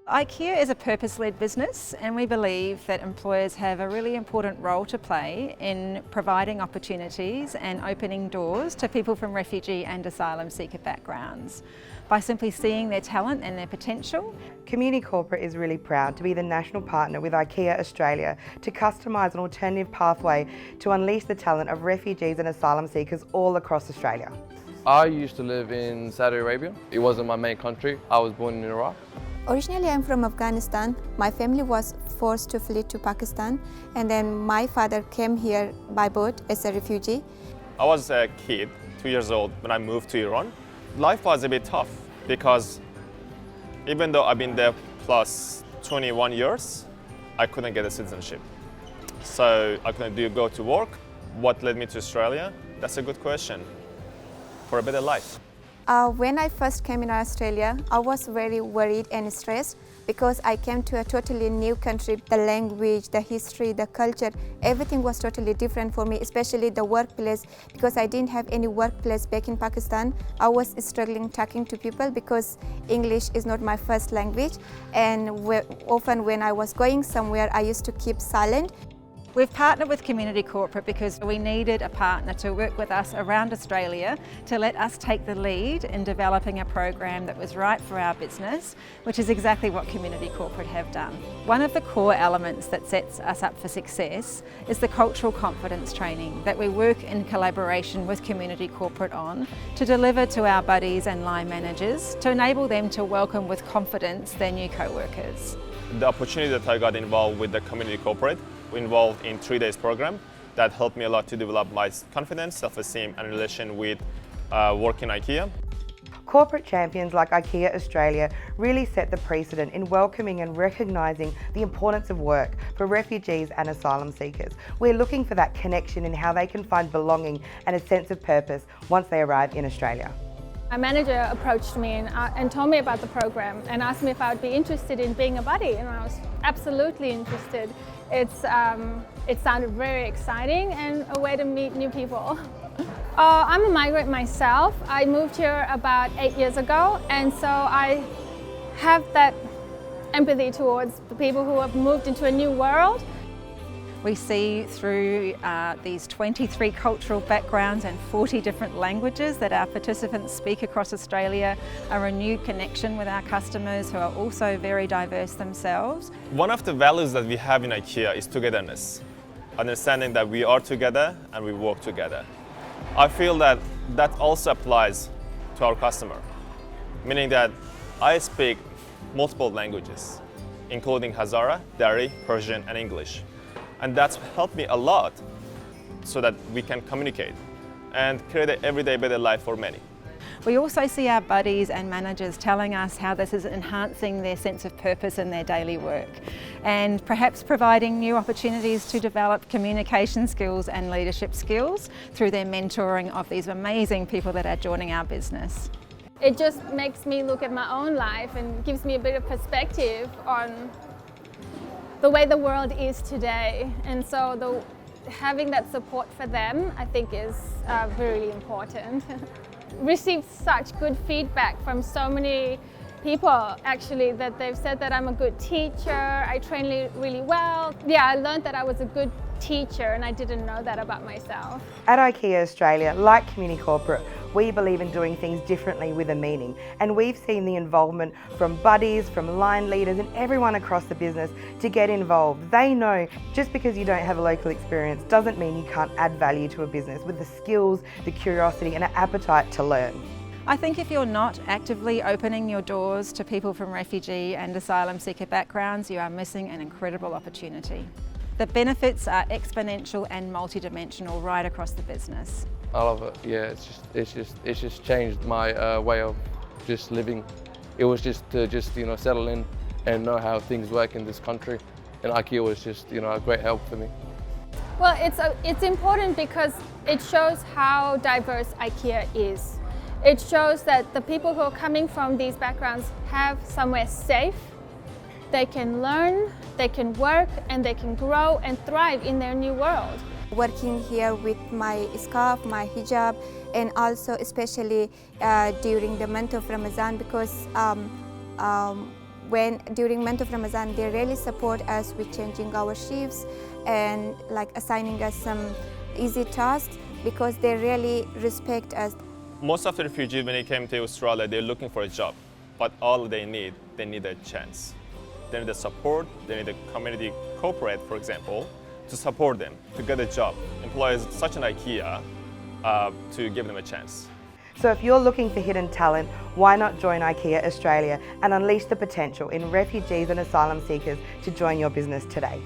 IKEA is a purpose-led business, and we believe that employers have a really important role to play in providing opportunities and opening doors to people from refugee and asylum seeker backgrounds by simply seeing their talent and their potential. Community Corporate is really proud to be the national partner with IKEA Australia to customise an alternative pathway to unleash the talent of refugees and asylum seekers all across Australia. I used to live in Saudi Arabia. It wasn't my main country. I was born in Iraq. Originally, I'm from Afghanistan. My family was forced to flee to Pakistan, and then my father came here by boat as a refugee. I was a kid, 2 years old, when I moved to Iran. Life was a bit tough because even though I've been there plus 21 years, I couldn't get a citizenship. So I couldn't go to work. What led me to Australia? That's a good question. For a better life. When I first came in Australia, I was very worried and stressed because I came to a totally new country. The language, the history, the culture, everything was totally different for me, especially the workplace, because I didn't have any workplace back in Pakistan. I was struggling talking to people because English is not my first language, and often when I was going somewhere, I used to keep silent. We've partnered with Community Corporate because we needed a partner to work with us around Australia to let us take the lead in developing a program that was right for our business, which is exactly what Community Corporate have done. One of the core elements that sets us up for success is the cultural confidence training that we work in collaboration with Community Corporate on to deliver to our buddies and line managers to enable them to welcome with confidence their new co-workers. The opportunity that I got involved with the Community Corporate, involved in 3 days program that helped me a lot to develop my confidence, self-esteem and relation with work in IKEA. Corporate champions like IKEA Australia really set the precedent in welcoming and recognising the importance of work for refugees and asylum seekers. We're looking for that connection in how they can find belonging and a sense of purpose once they arrive in Australia. My manager approached me and told me about the program and asked me if I would be interested in being a buddy, and I was absolutely interested. It sounded very exciting and a way to meet new people. I'm a migrant myself. I moved here about 8 years ago, and so I have that empathy towards the people who have moved into a new world. We see through these 23 cultural backgrounds and 40 different languages that our participants speak across Australia a renewed connection with our customers who are also very diverse themselves. One of the values that we have in IKEA is togetherness, understanding that we are together and we work together. I feel that that also applies to our customer, meaning that I speak multiple languages, including Hazara, Dari, Persian and English. And that's helped me a lot so that we can communicate and create an everyday better life for many. We also see our buddies and managers telling us how this is enhancing their sense of purpose in their daily work and perhaps providing new opportunities to develop communication skills and leadership skills through their mentoring of these amazing people that are joining our business. It just makes me look at my own life and gives me a bit of perspective on the way the world is today, and so having that support for them I think is really important. Received such good feedback from so many people actually, that they've said that I'm a good teacher, I train really well. Yeah, I learned that I was a good teacher and I didn't know that about myself. At IKEA Australia, like Community Corporate, we believe in doing things differently with a meaning, and we've seen the involvement from buddies, from line leaders and everyone across the business to get involved. They know just because you don't have a local experience doesn't mean you can't add value to a business with the skills, the curiosity and an appetite to learn. I think if you're not actively opening your doors to people from refugee and asylum seeker backgrounds, you are missing an incredible opportunity. The benefits are exponential and multidimensional right across the business. I love it. Yeah, it's just changed my way of just living. It was just to settle in and know how things work in this country, and IKEA was just a great help for me. Well, it's important because it shows how diverse IKEA is. It shows that the people who are coming from these backgrounds have somewhere safe. They can learn, they can work, and they can grow and thrive in their new world. Working here with my scarf, my hijab, and also especially during the month of Ramadan, because when during month of Ramadan, they really support us with changing our shifts and like assigning us some easy tasks because they really respect us. Most of the refugees, when they came to Australia, they're looking for a job, but all they need a chance. They need the support, they need a community corporate, for example, to support them, to get a job. Employers such an IKEA to give them a chance. So if you're looking for hidden talent, why not join IKEA Australia and unleash the potential in refugees and asylum seekers to join your business today?